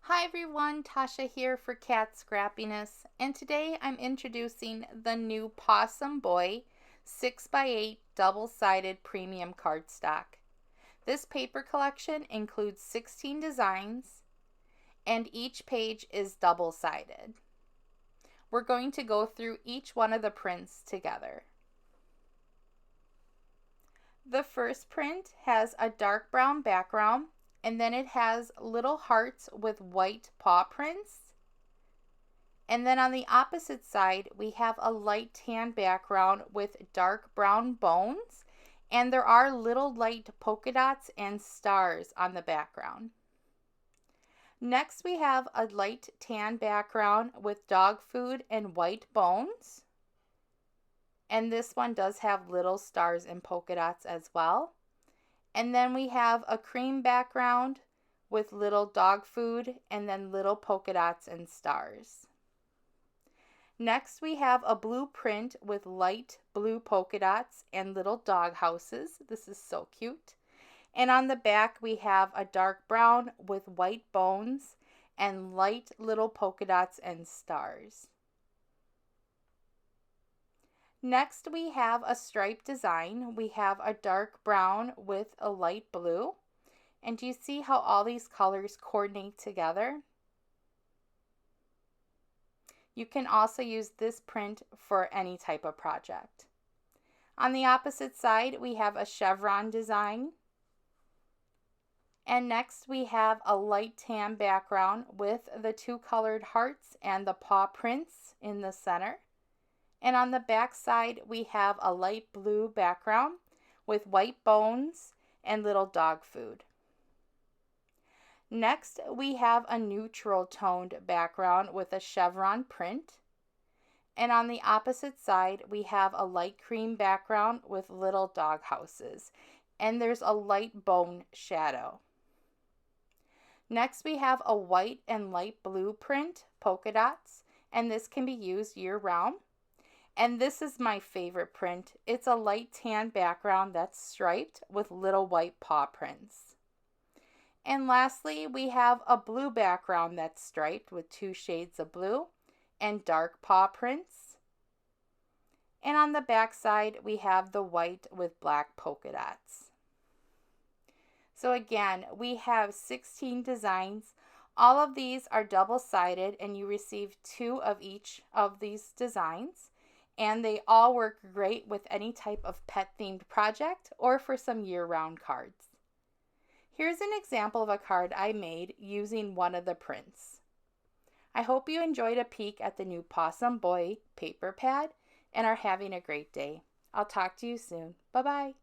Hi everyone, Tasha here for Cat Scrappiness, and today I'm introducing the new Pawsome Boy 6x8 double-sided premium cardstock. This paper collection includes 16 designs, and each page is double-sided. We're going to go through each one of the prints together. The first print has a dark brown background, and then it has little hearts with white paw prints. And then on the opposite side, we have a light tan background with dark brown bones, and there are little light polka dots and stars on the background. Next, we have a light tan background with dog food and white bones. And this one does have little stars and polka dots as well. And then we have a cream background with little dog food and then little polka dots and stars. Next we have a blue print with light blue polka dots and little dog houses. This is so cute. And on the back we have a dark brown with white bones and light little polka dots and stars. Next we have a stripe design. We have a dark brown with a light blue. And do you see how all these colors coordinate together? You can also use this print for any type of project. On the opposite side we have a chevron design. And next we have a light tan background with the two colored hearts and the paw prints in the center. And on the back side, we have a light blue background with white bones and little dog food. Next, we have a neutral toned background with a chevron print. And on the opposite side, we have a light cream background with little dog houses. And there's a light bone shadow. Next, we have a white and light blue print, polka dots, and this can be used year-round. And this is my favorite print. It's a light tan background that's striped with little white paw prints. And lastly, we have a blue background that's striped with two shades of blue and dark paw prints. And on the back side, we have the white with black polka dots. So again, we have 16 designs. All of these are double-sided and you receive 2 of each of these designs. And they all work great with any type of pet-themed project or for some year-round cards. Here's an example of a card I made using one of the prints. I hope you enjoyed a peek at the new Pawsome Boy paper pad and are having a great day. I'll talk to you soon. Bye-bye.